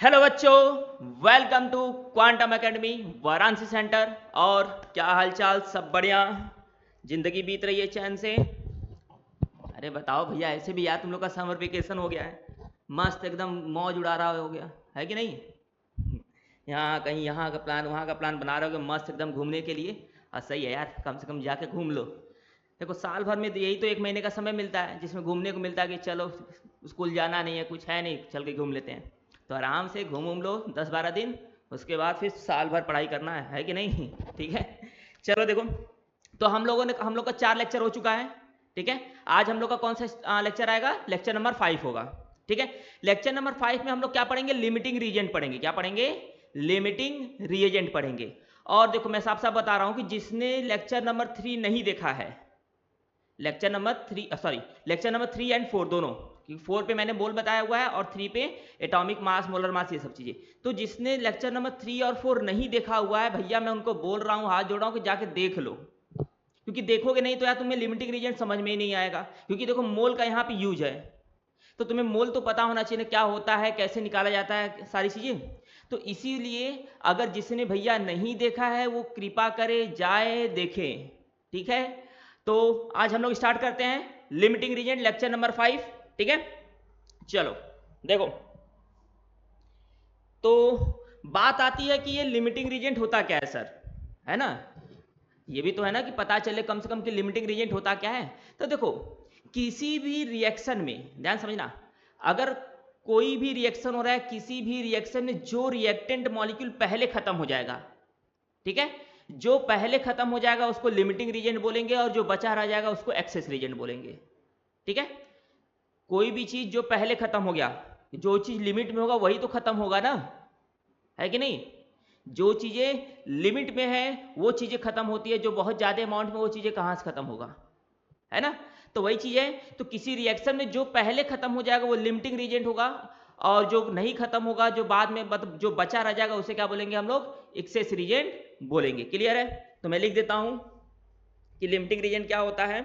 Hello बच्चों, welcome to quantum academy Varanasi centre. और क्या हालचाल? सब बढ़िया? जिंदगी बीत रही है चैन से? अरे बताओ भैया, ऐसे भी यार तुम लोग का समर वेकेशन हो गया है, मस्त एकदम मौज उड़ा रहा हो गया है कि नहीं? यहाँ कहीं यहाँ का प्लान वहाँ का प्लान बना रहे हो मस्त एकदम घूमने के लिए। और सही है यार, कम से कम जाके घूम लो। देखो साल भर में तो यही तो एक महीने का समय मिलता है जिसमें घूमने को मिलता है कि चलो स्कूल जाना नहीं है, कुछ है नहीं, चल के घूम लेते हैं। तो आराम से घूम लो 10-12 दिन। उसके बाद फिर साल भर पढ़ाई करना है कि नहीं? ठीक है। चलो देखो, तो हम लोग का 4 लेक्चर हो चुका है। ठीक है। आज हम लोग का कौन सा लेक्चर आएगा? लेक्चर नंबर 5 होगा। ठीक है। लेक्चर नंबर 5 में हम लोग क्या पढ़ेंगे? लिमिटिंग रीजेंट पढ़ेंगे। क्या पढ़ेंगे? लिमिटिंग रीजेंट पढ़ेंगे। और देखो मैं साफ साफ बता रहा हूं कि जिसने लेक्चर नंबर 3 नहीं देखा है, लेक्चर नंबर 3 एंड 4 दोनों, क्योंकि 4 पे मैंने मोल बताया हुआ है और 3 पे एटॉमिक मास, मोलर मास, ये सब चीजें। तो जिसने लेक्चर नंबर 3 और 4 नहीं देखा हुआ है भैया, मैं उनको बोल रहा हूँ, हाथ जोड़ रहा हूँ कि जाके देख लो। क्योंकि देखोगे नहीं तो यार तुम्हें लिमिटिंग रीजन समझ में ही नहीं आएगा। क्योंकि देखो मोल का यहाँ पे यूज है, तो तुम्हें मोल तो पता होना चाहिए क्या होता है, कैसे निकाला जाता है, सारी चीजें। तो इसीलिए अगर जिसने भैया नहीं देखा है वो कृपा करे जाए देखे। ठीक है। तो आज हम लोग स्टार्ट करते हैं लिमिटिंग रीजन लेक्चर नंबर 5। ठीक है। चलो देखो, तो बात आती है कि ये लिमिटिंग रीजेंट होता क्या है सर, है ना? ये भी तो है ना कि पता चले कम से कम कि लिमिटिंग रीजेंट होता क्या है। तो देखो, किसी भी रिएक्शन में ध्यान समझना, अगर कोई भी रिएक्शन हो रहा है, किसी भी रिएक्शन में जो रिएक्टेंट मॉलिक्यूल पहले खत्म हो जाएगा, ठीक है, जो पहले खत्म हो जाएगा उसको लिमिटिंग रीजेंट बोलेंगे, और जो बचा रह जाएगा उसको एक्सेस रीजेंट बोलेंगे। ठीक है। कोई भी चीज जो पहले खत्म हो गया, जो चीज लिमिट में होगा वही तो खत्म होगा ना, है कि नहीं? जो चीजें लिमिट में है वो चीजें खत्म होती है, जो बहुत ज्यादा अमाउंट में, वो चीजें कहां से खत्म होगा, है ना? तो वही चीज है। तो किसी रिएक्शन में जो पहले खत्म हो जाएगा वो लिमिटिंग रीजेंट होगा, और जो नहीं खत्म होगा, जो बाद में मतलब जो बचा रह जाएगा, उसे क्या बोलेंगे हम लोग? एक्सेस रीजेंट बोलेंगे। क्लियर है? तो मैं लिख देता हूं कि लिमिटिंग रीजेंट क्या होता है।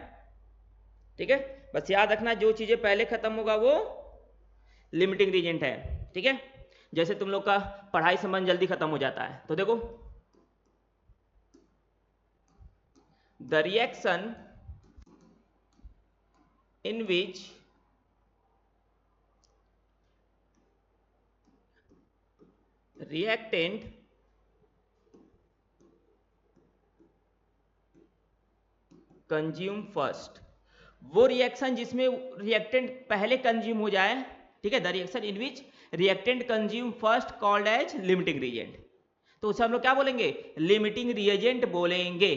ठीक है। बस याद रखना, जो चीजें पहले खत्म होगा वो लिमिटिंग रीजेंट है। ठीक है। जैसे तुम लोग का पढ़ाई संबंध जल्दी खत्म हो जाता है, तो देखो, the reaction in which reactant consume first, वो रिएक्शन जिसमें रिएक्टेंट पहले कंज्यूम हो जाए, ठीक है, the reaction in which reactant consume first called as limiting reagent. तो उसे हम लोग क्या बोलेंगे? लिमिटिंग रिएजेंट बोलेंगे।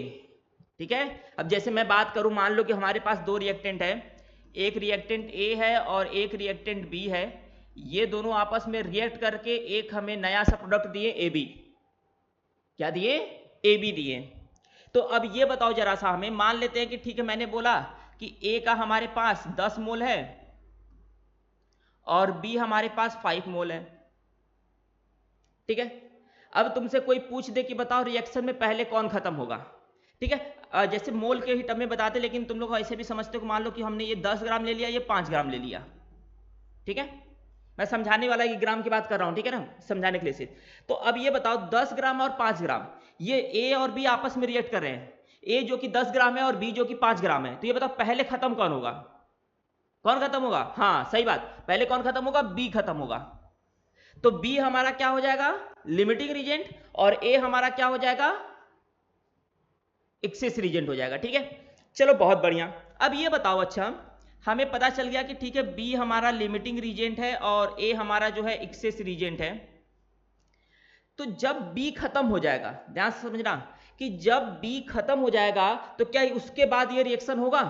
ठीक है। अब जैसे मैं बात करूं, मान लो कि हमारे पास दो रिएक्टेंट है, एक रिएक्टेंट ए है और एक रिएक्टेंट बी है। ये दोनों आपस में रिएक्ट करके एक हमें नया सा प्रोडक्ट दिए, ए बी। क्या दिए? ए बी दिए। तो अब ये बताओ जरा सा हमें, मान लेते हैं कि ठीक है, मैंने बोला कि ए का हमारे पास 10 मोल है और बी हमारे पास 5 मोल है। ठीक है। अब तुमसे कोई पूछ दे कि बताओ रिएक्शन में पहले कौन खत्म होगा, ठीक है, जैसे मोल के ही टर्म में बताते, लेकिन तुम लोग ऐसे भी समझते हो, मान लो कि हमने ये 10 ग्राम ले लिया, ये 5 ग्राम ले लिया। ठीक है। मैं समझाने वाला ये ग्राम की बात कर रहा हूं, ठीक है ना, समझाने के लिए सिर्फ। तो अब ये बताओ 10 ग्राम और 5 ग्राम, ये ए और बी आपस में रिएक्ट कर रहे हैं। ए जो कि 10 ग्राम है और बी जो कि 5 ग्राम है। तो ये बताओ पहले खत्म कौन होगा? कौन खत्म होगा? हाँ सही बात, पहले कौन खत्म होगा? बी खत्म होगा। तो बी हमारा क्या हो जाएगा? Limiting reagent. और ए हमारा क्या हो जाएगा? एक्सेस रीजेंट हो जाएगा। ठीक है। चलो बहुत बढ़िया। अब ये बताओ, अच्छा हमें पता चल गया कि ठीक है, बी हमारा लिमिटिंग रीजेंट है और ए हमारा जो है एक्सेस रीजेंट है। तो जब बी खत्म हो जाएगा, ध्यान से समझना, कि जब बी खत्म हो जाएगा तो क्या उसके बाद ये रिएक्शन होगा?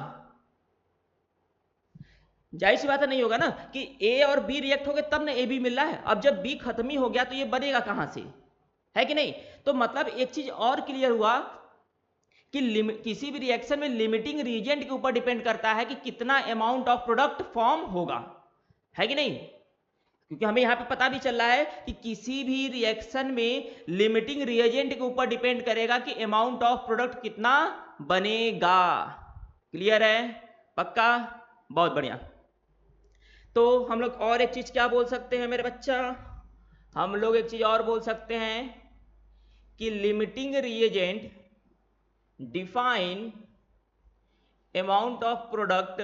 जाहिर सी बात है नहीं होगा ना, कि ए और बी रिएक्ट हो गए तब ना ए बी मिल रहा है। अब जब बी खत्म ही हो गया तो ये बनेगा कहां से, है कि नहीं? तो मतलब एक चीज और क्लियर हुआ कि किसी भी रिएक्शन में लिमिटिंग रीजेंट के ऊपर डिपेंड करता है कि कितना अमाउंट ऑफ प्रोडक्ट फॉर्म होगा, है कि नहीं? क्योंकि हमें यहां पे पता भी चल रहा है कि किसी भी रिएक्शन में लिमिटिंग रिएजेंट के ऊपर डिपेंड करेगा कि अमाउंट ऑफ प्रोडक्ट कितना बनेगा। क्लियर है? पक्का? बहुत बढ़िया। तो हम लोग और एक चीज क्या बोल सकते हैं मेरे बच्चा? हम लोग एक चीज और बोल सकते हैं कि limiting reagent define amount of product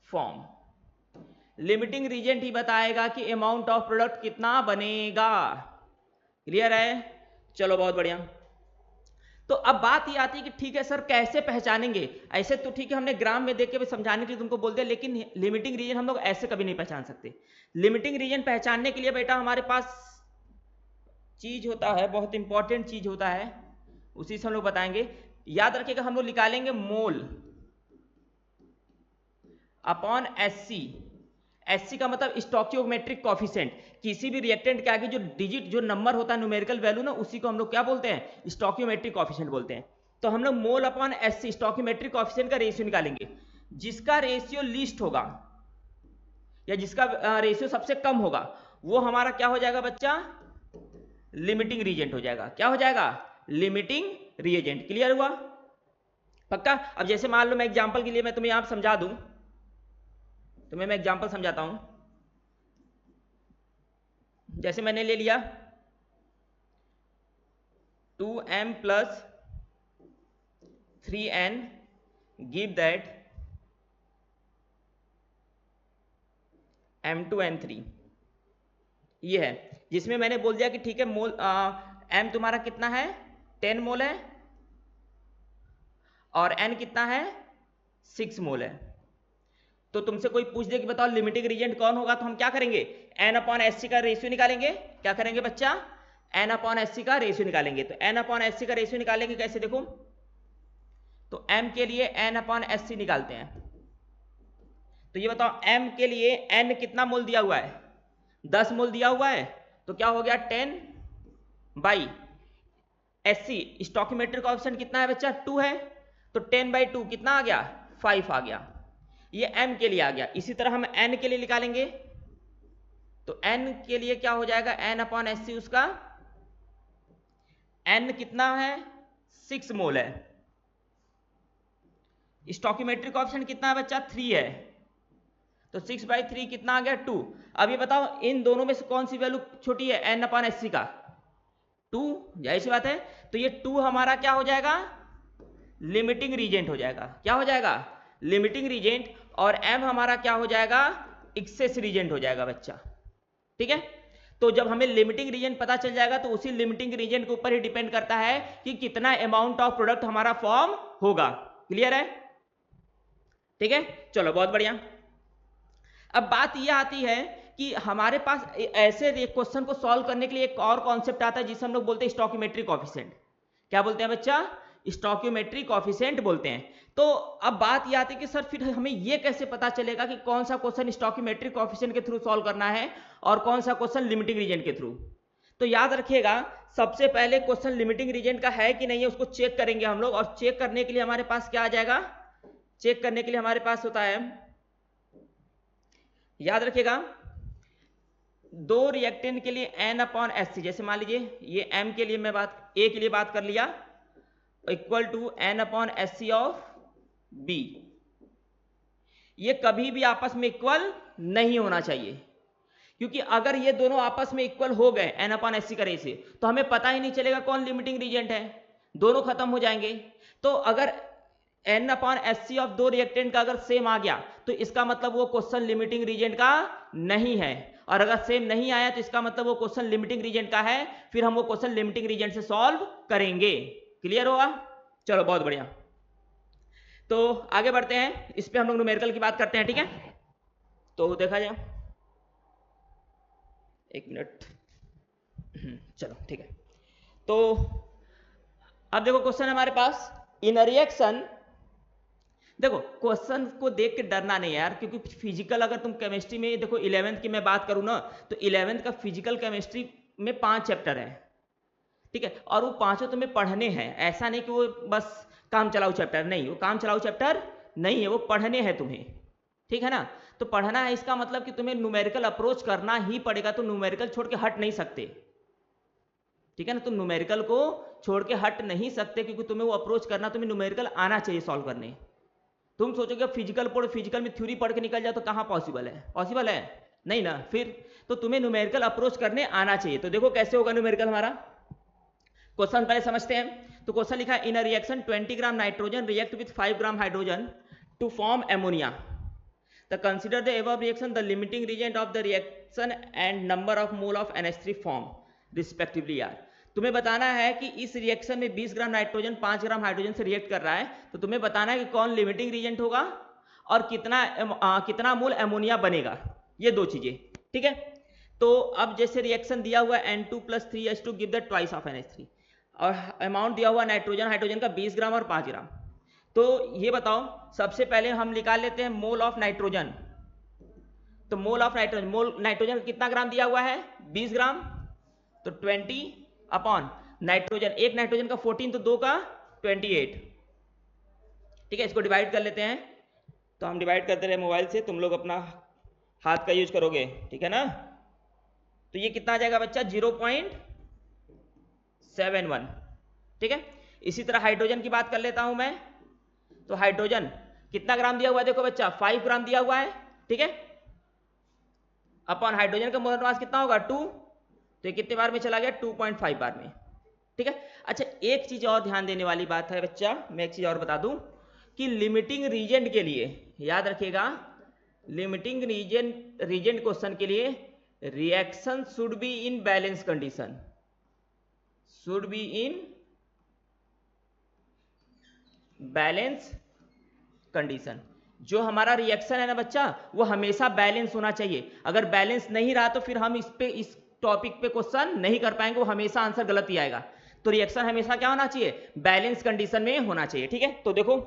form. Limiting reagent ही बताएगा कि अमाउंट ऑफ प्रोडक्ट कितना बनेगा। क्लियर है? चलो बहुत बढ़िया। तो अब बात ये आती है कि ठीक है सर कैसे पहचानेंगे? ऐसे तो ठीक है हमने ग्राम में देख के समझाने के लिए तुमको बोल दिया, लेकिन लिमिटिंग रीजन हम लोग ऐसे कभी नहीं पहचान सकते। लिमिटिंग रीजन पहचानने के लिए बेटा हमारे पास चीज होता है, बहुत इंपॉर्टेंट चीज होता है, उसी से हम लोग बताएंगे। याद रखिएगा हम लोग निकालेंगे मोल अपॉन एससी। एससी का मतलब स्टोकियोमेट्रिक कॉफिशिएंट। किसी भी रिएक्टेंट के आगे जो डिजिट, जो नंबर होता है न्यूमेरिकल वैल्यू ना, उसी को हम लोग क्या बोलते हैं? स्टोकियोमेट्रिक कॉफिशिएंट बोलते हैं। तो हम लोग मोल अपॉन एससी स्टोकियोमेट्रिक कॉफिशिएंट का रेशियो निकालेंगे। जिसका रेशियो लीस्ट होगा या जिसका रेशियो सबसे कम होगा वो हमारा क्या हो जाएगा बच्चा? लिमिटिंग रीजेंट हो जाएगा। क्या हो जाएगा? Limiting reagent. क्लियर हुआ? पक्का? अब जैसे मान लो मैं एग्जांपल के लिए मैं तुम्हें यहां समझा दूं, तुम्हें मैं एग्जांपल समझाता हूं। जैसे मैंने ले लिया 2m plus 3n give that m2n3, ये है जिसमें मैंने बोल दिया कि ठीक है मोल m तुम्हारा कितना है? 10 मोल है और n कितना है? 6 मोल है। तो तुमसे कोई पूछ दे कि बताओ लिमिटिंग रीजेंट कौन होगा, तो हम क्या करेंगे? n अपॉन एससी का रेशियो निकालेंगे। क्या करेंगे बच्चा? n अपॉन एससी का रेशियो निकालेंगे। तो n अपॉन एससी का रेशियो निकालेंगे कैसे? देखो तो m के लिए n अपॉन एससी निकालते हैं। तो ये बताओ m के लिए n कितना मोल दिया हुआ है? 10 मोल दिया हुआ है। तो क्या हो गया? 10 बाई एससी स्टोकियोमेट्रिक कॉफिशिएंट कितना है बच्चा? 2 है। तो 10 बाई 2 कितना आ गया? 5 आ गया। ये m के लिए आ गया। इसी तरह हम n के लिए निकालेंगे। तो n के लिए क्या हो जाएगा? n अपॉन एस सी, उसका n कितना है? 6 मोल है। स्टोकियोमेट्रिक कॉफिशिएंट कितना है बच्चा? 3 है। तो 6 बाई 3 कितना आ गया? 2। अब ये बताओ इन दोनों में से कौन सी वैल्यू छोटी है? n अपॉन एस सी का 2, जाहिर सी बात है। तो ये 2 हमारा क्या हो जाएगा? लिमिटिंग रीजेंट हो जाएगा। क्या हो जाएगा? Limiting reagent. और m हमारा क्या हो जाएगा? एक्सेस रीजेंट हो जाएगा बच्चा। ठीक है? तो जब हमें लिमिटिंग रीजेंट पता चल जाएगा तो उसी लिमिटिंग रीजेंट के ऊपर ही डिपेंड करता है कि कितना अमाउंट ऑफ प्रोडक्ट हमारा फॉर्म होगा। क्लियर है? ठीक है, चलो बहुत बढ़िया। अब बात यह आती है कि हमारे पास ऐसे क्वेश्चन को सॉल्व करने के लिए एक और कॉन्सेप्ट आता है जिसे हम लोग बोलते हैं स्टोकियोमेट्रिक कॉफिशिएंट। क्या बोलते हैं बच्चा? स्टोकियोमेट्रिक कॉफिशिएंट बोलते हैं। तो अब बात यह आती है कि सर फिर हमें यह कैसे पता चलेगा कि कौन सा क्वेश्चन स्टोकियोमेट्रिक कॉफिशिएंट के थ्रू सॉल्व करना है और कौन सा क्वेश्चन लिमिटिंग रीजेंट के थ्रू? तो याद रखिएगा सबसे पहले क्वेश्चन लिमिटिंग रीजेंट का है कि नहीं है उसको चेक करेंगे हम लोग। और चेक करने के लिए हमारे पास क्या आ जाएगा? चेक करने के लिए हमारे पास होता है, याद रखिएगा, दो रिएक्टेंट के लिए n अपॉन एस सी। जैसे मान लीजिए ये m के लिए मैं बात, a के लिए बात कर लिया, equal to n upon S C of b। ये कभी भी आपस में इक्वल नहीं होना चाहिए, क्योंकि अगर ये दोनों आपस में इक्वल हो गए n अपॉन एस सी का रेशियो, तो हमें पता ही नहीं चलेगा कौन लिमिटिंग रीजेंट है, दोनों खत्म हो जाएंगे। तो अगर n upon S C of दो रिएक्टेंट का अगर सेम आ गया तो इसका मतलब वो क्वेश्चन लिमिटिंग रीजेंट का नहीं है। और अगर सेम नहीं आया तो इसका मतलब वो क्वेश्चन लिमिटिंग रीजेंट का है। फिर हम वो क्वेश्चन लिमिटिंग रीजेंट से सॉल्व करेंगे। क्लियर होगा? चलो बहुत बढ़िया। तो आगे बढ़ते हैं, इस पे हम लोग न्यूमेरिकल की बात करते हैं। ठीक है, तो देखा जाए, एक मिनट, चलो ठीक है। तो अब देखो क्वेश्चन हमारे पास, इन रिएक्शन, देखो क्वेश्चन को देख के डरना नहीं यार, क्योंकि फिजिकल अगर तुम केमिस्ट्री में देखो 11th की मैं बात करूं ना, तो 11th का फिजिकल केमिस्ट्री में 5 चैप्टर है। ठीक है, और वो पांचों तुम्हें पढ़ने हैं, ऐसा नहीं कि वो बस काम चलाऊ चैप्टर, नहीं, वो काम चलाऊ चैप्टर नहीं है, वो पढ़ने हैं तुम्हें। ठीक है ना? तो पढ़ना है इसका मतलब कि तुम्हें न्यूमेरिकल अप्रोच करना ही पड़ेगा, तो न्यूमेरिकल छोड़ के हट नहीं सकते। ठीक है ना? तुम न्यूमेरिकल को छोड़ के हट नहीं सकते, क्योंकि तुम्हें वो अप्रोच करना, तुम्हें न्यूमेरिकल आना चाहिए सॉल्व करने। तुम सोचोगे फिजिकल पढ़ो, फिजिकल में थ्योरी पढ़ के निकल जाओ, तो कहाँ पॉसिबल है? पॉसिबल है नहीं ना। फिर तो तुम्हें न्यूमेरिकल अप्रोच करने आना चाहिए। तो देखो कैसे होगा न्यूमेरिकल हमारा। क्वेश्चन पहले समझते हैं। तो क्वेश्चन लिखा है in a reaction 20 gram nitrogen react with 5 gram hydrogen to form ammonia. The consider the above reaction, the limiting reagent of the reaction and number of mole of NH3 form respectively are। तुम्हें बताना है कि इस reaction में 20 gram nitrogen 5 gram hydrogen से react कर रहा है, तो तुम्हें बताना है कि कौन लिमिटिंग रिएजेंट होगा और कितना मोल एमोनिया बनेगा, ये दो चीजें। ठीक है। तो अब जैसे रिएक्शन दिया हुआ N2 + 3H2 give the twice of NH3 और अमाउंट दिया हुआ नाइट्रोजन हाइड्रोजन का 20 ग्राम और 5 ग्राम। तो ये बताओ, सबसे पहले हम निकाल लेते हैं मोल ऑफ नाइट्रोजन। तो mole of nitrogen, mole nitrogen कितना ग्राम दिया हुआ है? 20 ग्राम। तो 20 अपॉन नाइट्रोजन, एक नाइट्रोजन का 14, तो 2 का 28। ठीक है, इसको डिवाइड कर लेते हैं। तो हम डिवाइड करते रहे मोबाइल से, तुम लोग अपना हाथ का यूज करोगे, ठीक है ना। तो ये कितना आ जाएगा बच्चा? 0.71। ठीक है। इसी तरह हाइड्रोजन की बात कर लेता हूं मैं। तो हाइड्रोजन कितना ग्राम दिया हुआ है? देखो बच्चा 5 ग्राम दिया हुआ है। ठीक है। अपॉन हाइड्रोजन का मोलर मास कितना होगा? 2। तो ये कितने बार में चला गया? 2.5 बार में। ठीक है। अच्छा, एक चीज और ध्यान देने वाली बात है बच्चा, मैं एक चीज और बता दूं कि लिमिटिंग रीजेंट के लिए याद रखिएगा, लिमिटिंग रीजेंट क्वेश्चन के लिए reaction should be in balance condition, should be in balance condition. जो हमारा रिएक्शन है ना बच्चा, वो हमेशा बैलेंस होना चाहिए। अगर बैलेंस नहीं रहा तो फिर हम इस टॉपिक पे क्वेश्चन नहीं कर पाएंगे, वो हमेशा आंसर गलत ही आएगा। तो रिएक्शन हमेशा क्या होना चाहिए? बैलेंस कंडीशन में होना चाहिए। ठीक है। तो देखो,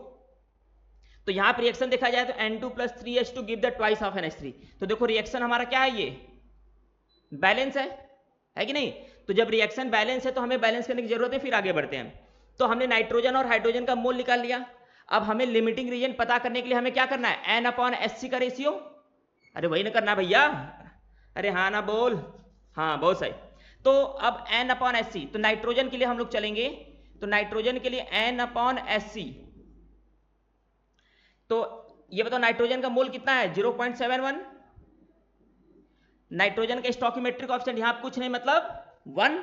तो यहां पर रिएक्शन देखा जाए तो N2 + 3H2 give the twice of NH3। तो देखो रिएक्शन हमारा क्या है? ये बैलेंस है कि नहीं? तो जब रिएक्शन बैलेंस है तो हमें बैलेंस करने की जरूरत है। फिर आगे बढ़ते हैं। तो हमने नाइट्रोजन और हाइड्रोजन का मोल निकाल लिया। अब हमें लिमिटिंग रीजन पता करने के लिए हमें क्या करना है? N/SC का रेशियो। अरे वही ना करना भैया, अरे हाँ ना बोल, हाँ बहुत सही। तो अब N/SC, तो नाइट्रोजन के लिए हम लोग चलेंगे। तो नाइट्रोजन के लिए N/SC। तो ये बताओ नाइट्रोजन का मोल कितना है? 0.71। नाइट्रोजन का स्टोइकियोमेट्रिक कोएफिशिएंट यहां कुछ नहीं मतलब 1।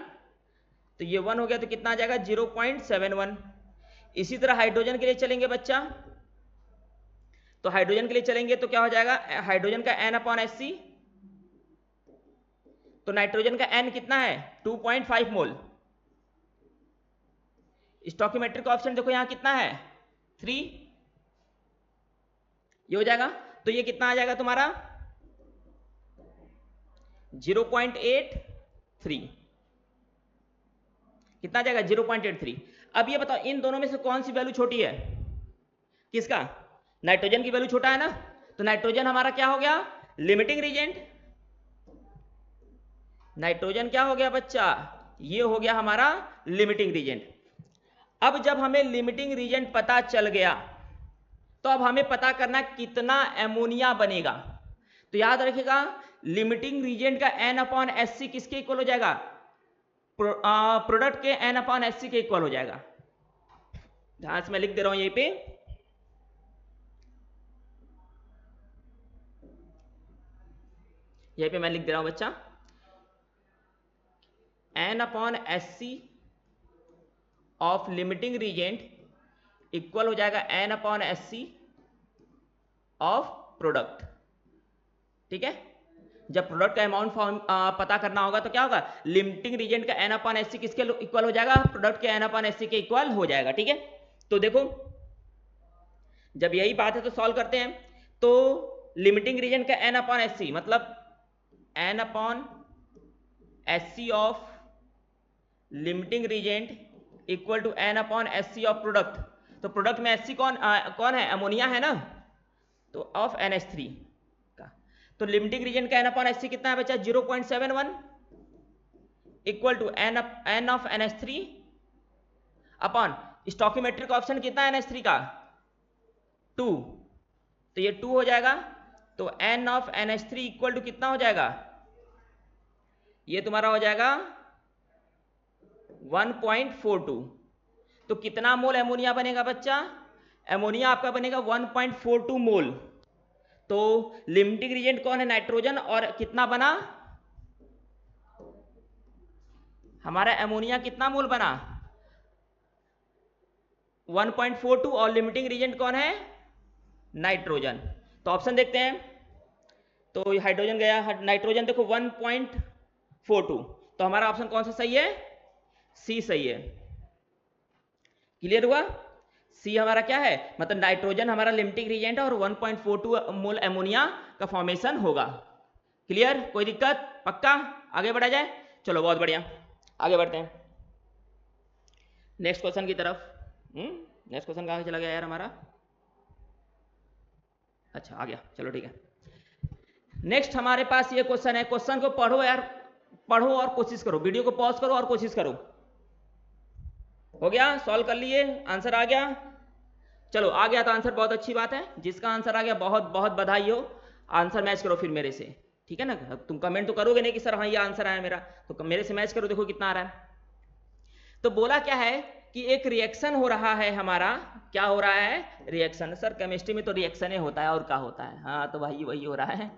तो ये 1 हो गया, तो कितना आ जाएगा? 0.71। इसी तरह हाइड्रोजन के लिए चलेंगे बच्चा। तो हाइड्रोजन के लिए चलेंगे तो क्या हो जाएगा? हाइड्रोजन का N/SC। तो नाइट्रोजन का N कितना है? 2.5 मोल। स्टोइकियोमेट्रिक कोएफिशिएंट देखो यहां कितना है? 3। ये हो जाएगा। तो ये कितना आ जाएगा तुम्हारा? 0.83। कितना आ जाएगा? 0.83। अब ये बताओ इन दोनों में से कौन सी वैल्यू छोटी है? किसका? नाइट्रोजन की वैल्यू छोटा है ना। तो नाइट्रोजन हमारा क्या हो गया? Limiting reagent. नाइट्रोजन क्या हो गया बच्चा? ये हो गया हमारा लिमिटिंग रीजेंट। अब जब हमें लिमिटिंग रीजेंट पता चल गया, तो अब हमें पता करना कितना एमोनिया बनेगा। तो याद रखिएगा, लिमिटिंग रीजेंट का N/SC किसके इक्वल हो जाएगा? प्रोडक्ट के N/SC के इक्वल हो जाएगा। ध्यान से मैं लिख दे रहा हूं यहीं पे, मैं लिख दे रहा हूं बच्चा, N/SC of limiting reagent equal हो जाएगा N/SC ऑफ प्रोडक्ट। ठीक है। जब प्रोडक्ट का अमाउंट पता करना होगा तो क्या होगा? लिमिटिंग रीजेंट का N/SC किसके इक्वल हो जाएगा? प्रोडक्ट के N/SC के इक्वल हो जाएगा। ठीक है। तो देखो, जब यही बात है तो सॉल्व करते हैं। तो लिमिटिंग रीजेंट का N/SC मतलब N/SC of limiting reagent equal to N/SC of product. तो प्रोडक्ट में SC कौन है? अमोनिया है ना। तो ऑफ NH3 का। तो लिमिटिंग रीजन का N/SC कितना है बच्चा? 0.71 equal to N of NH3 upon stoichiometric coefficient कितना है NH3 का? 2। तो ये 2 हो जाएगा। तो N of NH3 equal to कितना हो जाएगा? ये तुम्हारा हो जाएगा 1.42। तो कितना मोल एमोनिया बनेगा बच्चा? एमोनिया आपका बनेगा 1.42 मोल। तो लिमिटिंग रिएजेंट कौन है? नाइट्रोजन। और कितना बना हमारा एमोनिया? कितना मोल बना? 1.42। और लिमिटिंग रिएजेंट कौन है? नाइट्रोजन। तो ऑप्शन देखते हैं। तो हाइड्रोजन गया, नाइट्रोजन देखो 1.42। तो हमारा ऑप्शन कौन सा सही है? सी सही है। क्लियर हुआ? सी हमारा क्या है? मतलब नाइट्रोजन हमारा लिमिटिंग रिएजेंट है और 1.42 मोल एमोनिया का फॉर्मेशन होगा। क्लियर? कोई दिक्कत? पक्का? आगे बढ़ा जाए? चलो बहुत बढ़िया, आगे बढ़ते हैं नेक्स्ट क्वेश्चन की तरफ। नेक्स्ट क्वेश्चन कहाँ चला गया यार हमारा? अच्छा आ गया, चलो ठीक है। नेक्स्ट हमारे पास ये क्वेश्चन है। क्वेश्चन को पढ़ो यार, पढ़ो और कोशिश करो, वीडियो को पॉज करो और कोशिश करो। हो गया? सॉल्व कर लिए? आंसर आ गया? चलो आ गया तो आंसर बहुत अच्छी बात है। जिसका आंसर आ गया बहुत बहुत बधाई हो। आंसर मैच करो फिर मेरे से, ठीक है ना? तुम कमेंट तो करोगे नहीं कि सर हाँ ये आंसर आया मेरा, तो मेरे से मैच करो, देखो कितना आ रहा है। तो बोला क्या है कि एक रिएक्शन हो रहा है हमारा। क्या हो रहा है? रिएक्शन। सर केमिस्ट्री में तो रिएक्शन ही होता है, और क्या होता है? हाँ तो भाई वही हो रहा है।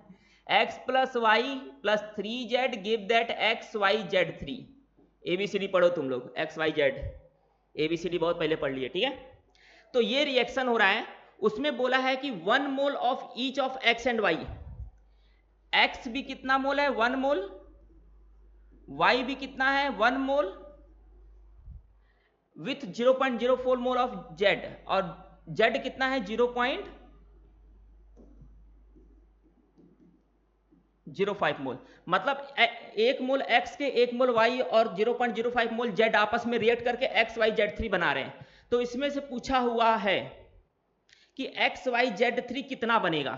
x plus Y plus 3z give that X Y Z 3। ABCD पढ़ो तुम लोग, एक्स वाई जेड ABCD बहुत पहले पढ़ लिए, ठीक है? तो ये रिएक्शन हो रहा है, उसमें बोला है कि 1 mole of each of x and y। x भी कितना मोल है? 1 मोल। y भी कितना है? 1 मोल विथ 0.04 मोल ऑफ z। और z कितना है? 0.05 मोल। मतलब 1 मोल x के 1 मोल y और 0.05 मोल z आपस में रिएक्ट करके XYZ3 बना रहे हैं। तो इसमें से पूछा हुआ है कि XYZ3 कितना बनेगा।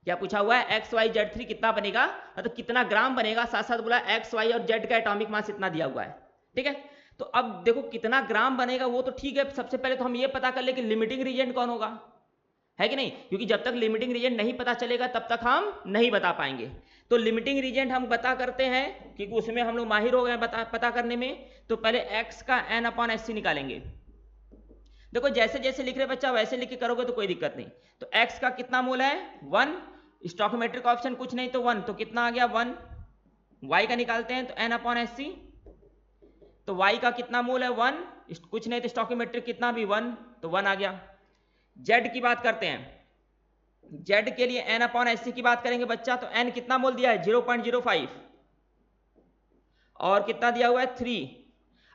क्या पूछा हुआ है? XYZ3 कितना बनेगा, मतलब कितना ग्राम बनेगा। साथ साथ बोला एक्स वाई और जेड का एटॉमिक मास इतना दिया हुआ है, ठीक है? तो अब देखो कितना ग्राम बनेगा वो तो ठीक है, सबसे पहले तो हम ये पता कर ले कि लिमिटिंग रीजेंट कौन होगा, है कि नहीं? क्योंकि जब तक लिमिटिंग रीजेंट नहीं पता चलेगा तब तक हम नहीं बता पाएंगे। तो लिमिटिंग रीजेंट हम पता करते हैं, क्योंकि उसमें हम लोग माहिर हो गए पता करने में। तो पहले x का n/SC निकालेंगे। देखो जैसे जैसे लिख रहे बच्चा वैसे लिख के करोगे तो कोई दिक्कत नहीं। तो x का कितना मोल है? 1। स्टोइकोमेट्रिक ऑप्शन कुछ नहीं तो 1, तो कितना आ गया? 1। y का निकालते हैं तो n/SC। तो y का कितना मोल है? 1। कुछ नहीं तो स्टोइकोमेट्रिक कितना भी 1, तो 1 आ गया। z की बात करते हैं। z के लिए n/SC की बात करेंगे बच्चा, तो n कितना मोल दिया है? 0.05। और कितना दिया हुआ है? 3।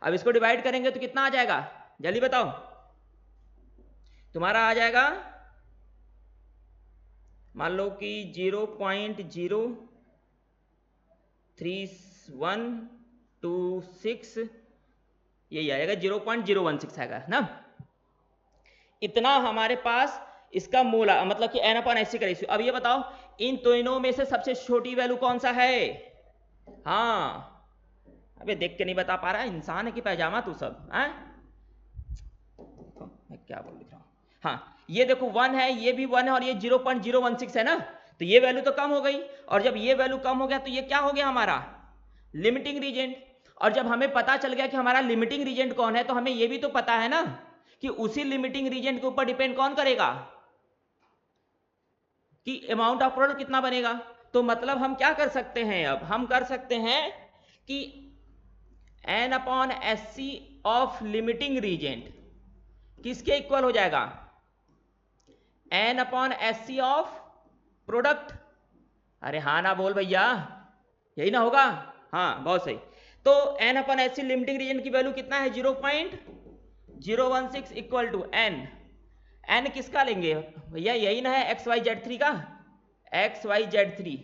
अब इसको डिवाइड करेंगे तो कितना आ जाएगा? जल्दी बताओ। तुम्हारा आ जाएगा, मान लो कि 0.03126, यही आएगा, 0.016 आएगा ना। इतना हमारे पास इसका मोल, मतलब कि n/SC का रेशियो। अब ये बताओ इन दोनों में से सबसे छोटी वैल्यू कौन सा है? हाँ अबे देख के नहीं बता पा रहा है, इंसान है कि पैजामा तू सब है? मैं क्या बोल रहा हूँ। हाँ ये देखो 1 है, ये भी 1 है, और ये 0.016 है ना। तो ये वैल्यू तो कम हो गई, और जब ये वैल्यू कम हो गया तो ये क्या हो गया? हमारा लिमिटिंग रीजेंट। और जब हमें पता चल गया कि हमारा लिमिटिंग रीजेंट कौन है, तो हमें ये भी तो पता है ना कि उसी लिमिटिंग रीजेंट के ऊपर डिपेंड कौन करेगा कि अमाउंट ऑफ प्रोडक्ट कितना बनेगा। तो मतलब हम क्या कर सकते हैं? अब हम कर सकते हैं कि n/SC ऑफ लिमिटिंग रीजेंट किसके इक्वल हो जाएगा? n/SC of product. अरे हाँ ना बोल भैया, यही ना होगा? हाँ बहुत सही। तो n/SC लिमिटिंग रीजन की वैल्यू कितना है? 0.016 इक्वल टू n किसका लेंगे भैया? यही ना है XYZ3 का, XYZ3।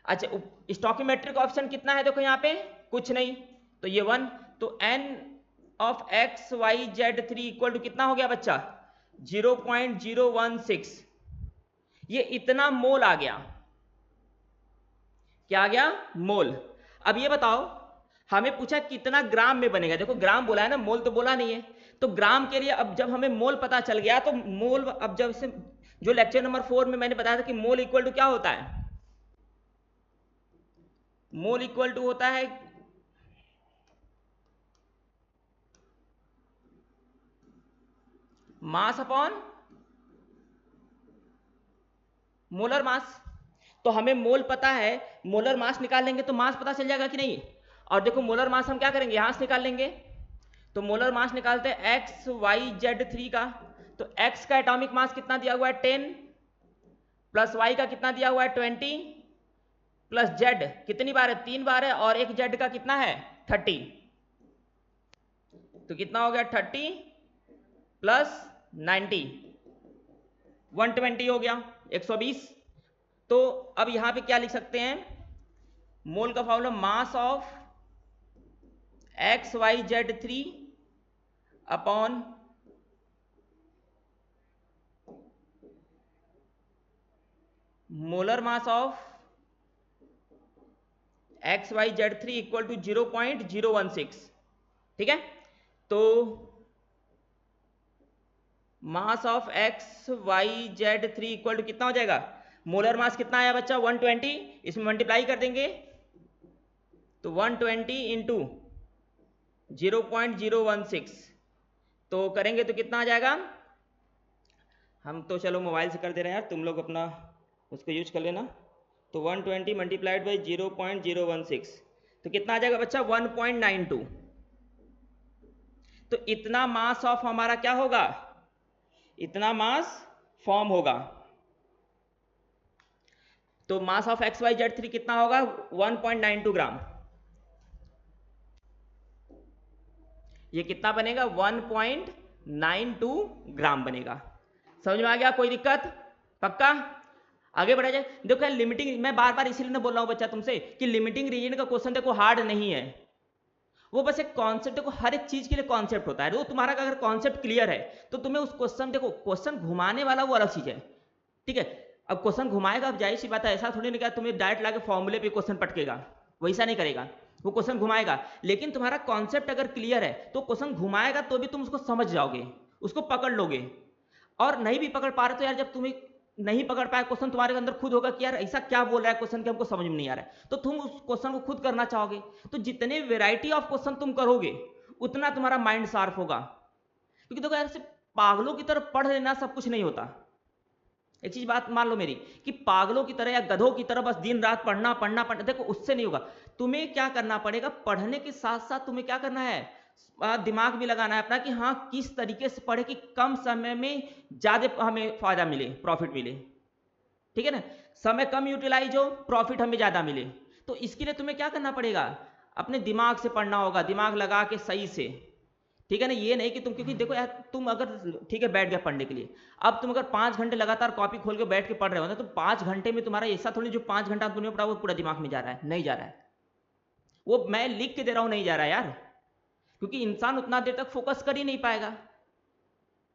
अच्छा स्टोइकोमेट्रिक ऑप्शन कितना है? देखो यहाँ पे कुछ नहीं, तो ये 1। तो n of XYZ3 equal to कितना हो गया बच्चा? 0.016। ये इतना मोल आ गया। क्या आ गया? मोल। अब ये बताओ हमें पूछा कितना ग्राम में बनेगा। देखो ग्राम बोला है ना, मोल तो बोला नहीं है। तो ग्राम के लिए अब जब हमें मोल पता चल गया तो मोल, अब जब से जो लेक्चर नंबर 4 में मैंने बताया था कि मोल इक्वल टू क्या होता है? मोल इक्वल टू होता है मास अपॉन मोलर मास। तो हमें मोल पता है, मोलर मास निकाल लेंगे तो मास पता चल जाएगा कि नहीं। और देखो मोलर मास हम क्या करेंगे, यहां से निकाल लेंगे। तो मोलर मास निकालते हैं एक्स वाई जेड 3 का। तो एक्स का एटॉमिक मास कितना दिया हुआ है 10, प्लस वाई का कितना दिया हुआ है 20, प्लस जेड कितनी बार है 3 बार है, और एक जेड का कितना है 30। तो कितना हो गया 30 प्लस 90, 120 हो गया 120। तो अब यहां पे क्या लिख सकते हैं, मोल का formula mass of X Y Z 3 upon molar mass of X Y Z 3 equal to 0.016। ठीक है, तो mass of X Y Z 3 equal to कितना हो जाएगा, मोलर मास कितना आया बच्चा 120, इसमें मल्टीप्लाई कर देंगे तो 120 इंटू 0.016, तो करेंगे तो कितना आ जाएगा। हम तो चलो मोबाइल से कर दे रहे हैं यार, तुम लोग अपना उसको यूज कर लेना। तो 120 मल्टीप्लाइड बाई 0.016, तो कितना आ जाएगा बच्चा 1.92। तो इतना मास ऑफ हमारा क्या होगा, इतना मास फॉर्म होगा। तो mass of X Y Z 3 कितना होगा 1.92 ग्राम। ये कितना बनेगा 1.92 ग्राम बनेगा। समझ में आ गया, कोई दिक्कत, पक्का। आगे बढ़ा जाए। देखो यार लिमिटिंग, मैं बार बार इसीलिए बोल रहा हूं बच्चा तुमसे कि लिमिटिंग रीजन का क्वेश्चन देखो हार्ड नहीं है, वो बस एक कॉन्सेप्ट, देखो हर एक चीज के लिए कॉन्सेप्ट होता है। वो तुम्हारा अगर कॉन्सेप्ट क्लियर है तो तुम्हें उस क्वेश्चन, देखो क्वेश्चन घुमाने वाला वो अलग चीज है, ठीक है। अब क्वेश्चन घुमाएगा, अब जाहिर सी बात है, ऐसा थोड़ी नहीं कि तुम्हें डायरेक्ट लाके फॉर्मूले पे क्वेश्चन पटकेगा, वैसा नहीं करेगा, वो क्वेश्चन घुमाएगा। लेकिन तुम्हारा कॉन्सेप्ट अगर क्लियर है तो क्वेश्चन घुमाएगा तो भी तुम उसको समझ जाओगे, उसको पकड़ लोगे। और नहीं भी पकड़ पा रहे तो यार, जब तुम्हें नहीं पकड़ पाए क्वेश्चन, तुम्हारे अंदर खुद होगा कि यार ऐसा क्या बोल रहा है क्वेश्चन कि हमको समझ में नहीं आ रहा है, तो तुम उस क्वेश्चन को खुद करना चाहोगे। तो जितने वेराइटी ऑफ क्वेश्चन तुम करोगे उतना तुम्हारा माइंड शार्प होगा। क्योंकि देखो यार, सिर्फ पागलों की तरफ पढ़ लेना सब कुछ नहीं होता। एक चीज बात मान लो मेरी, कि पागलों की तरह या गधों की तरह बस दिन रात पढ़ना पढ़ना पढ़ना, देखो उससे नहीं होगा। तुम्हें क्या करना पड़ेगा, पढ़ने के साथ साथ तुम्हें क्या करना है, दिमाग भी लगाना है अपना, कि हाँ किस तरीके से पढ़े कि कम समय में ज्यादा हमें फायदा मिले, प्रॉफिट मिले। ठीक है ना, समय कम यूटिलाइज हो, प्रॉफिट हमें ज्यादा मिले। तो इसके लिए तुम्हें क्या करना पड़ेगा, अपने दिमाग से पढ़ना होगा, दिमाग लगा के सही से। ठीक है ना, ये नहीं कि तुम, क्योंकि देखो यार तुम अगर ठीक है बैठ गए पढ़ने के लिए, अब तुम अगर 5 घंटे लगातार कॉपी खोल के बैठ के पढ़ रहे हो ना, तो 5 घंटे में तुम्हारा ऐसा थोड़ी जो 5 घंटा तुमने पढ़ा वो पूरा दिमाग में जा रहा है, नहीं जा रहा है। वो मैं लिख के दे रहा हूं, नहीं जा रहा है यार, क्योंकि इंसान उतना देर तक फोकस कर ही नहीं पाएगा।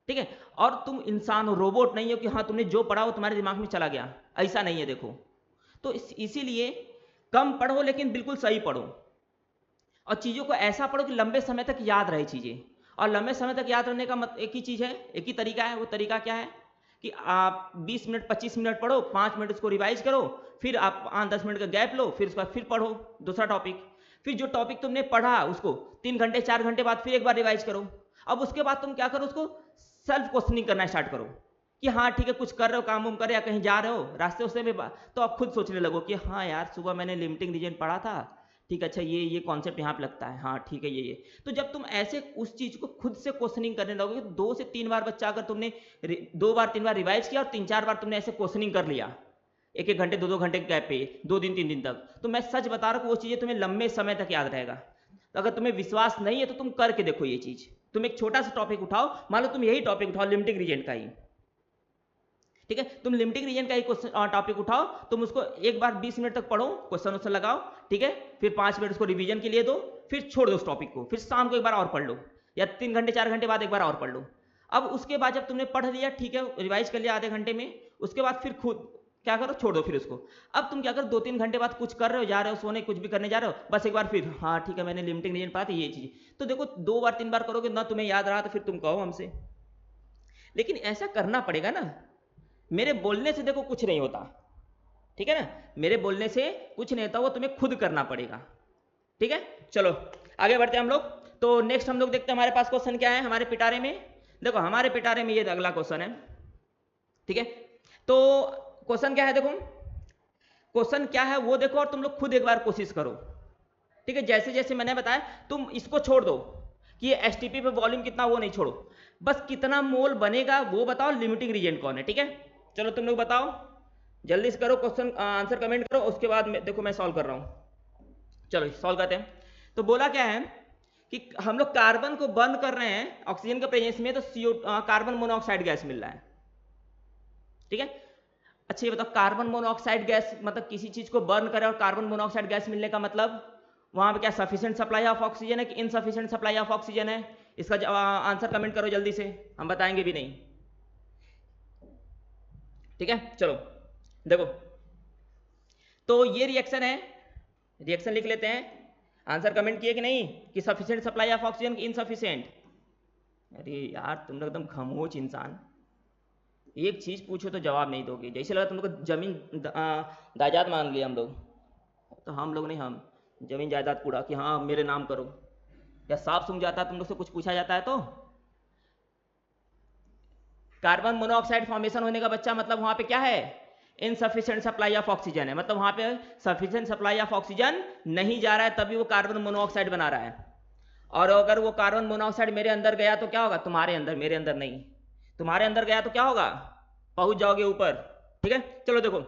ठीक है, और तुम इंसान हो, रोबोट नहीं हो कि हाँ तुमने जो पढ़ा वो तुम्हारे दिमाग में चला गया, ऐसा नहीं है देखो। तो इसीलिए कम पढ़ो लेकिन बिल्कुल सही पढ़ो, और चीज़ों को ऐसा पढ़ो कि लंबे समय तक याद रहे चीज़ें। और लंबे समय तक याद रखने का एक ही चीज़ है, एक ही तरीका है। वो तरीका क्या है कि आप 20 मिनट 25 मिनट पढ़ो, 5 मिनट उसको रिवाइज करो, फिर आप 10 मिनट का गैप लो, फिर उसके बाद फिर पढ़ो दूसरा टॉपिक। फिर जो टॉपिक तुमने पढ़ा उसको 3 घंटे 4 घंटे बाद फिर एक बार रिवाइज करो। अब उसके बाद तुम क्या करो, उसको सेल्फ क्वेश्चनिंग करना स्टार्ट करो कि हाँ ठीक है, कुछ कर रहे हो, काम वाम कर रहे हो, या कहीं जा रहे हो रास्ते उससे में, तो आप खुद सोचने लगो कि हाँ यार सुबह मैंने लिमिटिंग रीजन पढ़ा था, ठीक है, अच्छा ये कॉन्सेप्ट यहाँ पे लगता है, हाँ ठीक है ये। तो जब तुम ऐसे उस चीज को खुद से क्वेश्चनिंग करने लगोगे, 2 से 3 बार बच्चा, अगर तुमने 2 बार 3 बार रिवाइज किया और 3-4 बार तुमने ऐसे क्वेश्चनिंग कर लिया, 1-1 घंटे 2-2 घंटे के गैप पे, 2 दिन 3 दिन तक, तो मैं सच बता रहा हूँ वो चीजें तुम्हें लंबे समय तक याद रहेगा। तो अगर तुम्हें विश्वास नहीं है तो तुम करके देखो ये चीज। तुम एक छोटा सा टॉपिक उठाओ, मान लो तुम यही टॉपिक उठाओ लिमिटिंग रीजन का ही, ठीक है, तुम लिमिटिंग रीजन का ही टॉपिक उठाओ, तुम उसको एक बार 20 मिनट तक पढ़ो, क्वेश्चन उससे लगाओ, ठीक है, फिर 5 मिनट उसको रिवीजन के लिए दो, फिर छोड़ दो उस टॉपिक को, फिर शाम को एक बार और पढ़ लो, या 3 घंटे 4 घंटे बाद एक बार और पढ़ लो। अब उसके बाद जब तुमने पढ़ लिया, ठीक है, रिवाइज कर लिया आधे घंटे में, उसके बाद फिर खुद क्या करो, छोड़ दो फिर उसको। अब तुम क्या करो, 2-3 घंटे बाद कुछ कर रहे हो, जा रहे हो सोने, कुछ भी करने जा रहे हो, बस एक बार फिर हाँ ठीक है मैंने लिमिटिंग रीजन पढ़ा था ये चीज। तो देखो 2 बार 3 बार करोगे ना, तुम्हें याद रहा तो फिर तुम कहो हमसे, लेकिन ऐसा करना पड़ेगा ना। मेरे बोलने से देखो कुछ नहीं होता, ठीक है ना, मेरे बोलने से कुछ नहीं होता, वो तुम्हें खुद करना पड़ेगा। ठीक है, चलो आगे बढ़ते हैं हम लोग। तो नेक्स्ट हम लोग देखते हैं हमारे पास क्वेश्चन क्या है हमारे पिटारे में। देखो हमारे पिटारे में ये अगला क्वेश्चन है, ठीक है। तो क्वेश्चन क्या है देखो, क्वेश्चन क्या है वो देखो और तुम लोग खुद एक बार कोशिश करो, ठीक है। जैसे जैसे मैंने बताया तुम इसको छोड़ दो कि ये एसटीपी पे वॉल्यूम कितना, वो नहीं छोड़ो, बस कितना मोल बनेगा वो बताओ, लिमिटिंग रीजन कौन है, ठीक है। चलो तुम लोग बताओ, जल्दी से करो, क्वेश्चन आंसर कमेंट करो, उसके बाद देखो मैं सॉल्व कर रहा हूँ। चलो सॉल्व करते हैं। तो बोला क्या है कि हम लोग कार्बन को बर्न कर रहे हैं ऑक्सीजन के प्रेजेंस में, तो CO कार्बन मोनोऑक्साइड गैस मिल रहा है, ठीक है। अच्छा ये बताओ, कार्बन मोनोऑक्साइड गैस मतलब किसी चीज को बर्न करें और कार्बन मोनोऑक्साइड गैस मिलने का मतलब वहां पे क्या सफिशिएंट सप्लाई ऑफ ऑक्सीजन है कि इनसफिशिएंट सप्लाई ऑफ ऑक्सीजन है? इसका आंसर कमेंट करो जल्दी से, हम बताएंगे भी नहीं, ठीक है। चलो देखो, तो ये रिएक्शन है, रिएक्शन लिख लेते हैं। आंसर कमेंट किए कि नहीं कि सफिशिएंट सप्लाई ऑफ ऑक्सीजन की इनसफिशिएंट? अरे यार तुम लोग एकदम खामोश इंसान, एक चीज पूछो तो जवाब नहीं दोगे, जैसे लगा तुम लोग को जमीन जायदाद मांग लिया हम लोग, तो हम लोग नहीं, हम जमीन जायदाद पूरा कि हाँ मेरे नाम करो, या साफ सुन जाता है तुम लोग से कुछ पूछा जाता है तो। कार्बन मोनोऑक्साइड फॉर्मेशन होने का बच्चा मतलब वहां पे क्या है, इनसफिशिएंट सप्लाई ऑफ ऑक्सीजन है, मतलब वहां पे सफिशिएंट सप्लाई ऑफ ऑक्सीजन नहीं जा रहा है, तभी वो कार्बन मोनोऑक्साइड बना रहा है। और अगर वो कार्बन मोनोऑक्साइड मेरे अंदर गया तो क्या होगा, तुम्हारे अंदर, मेरे अंदर नहीं, तुम्हारे अंदर गया तो क्या होगा, पहुंच जाओगे ऊपर, ठीक है। चलो देखो,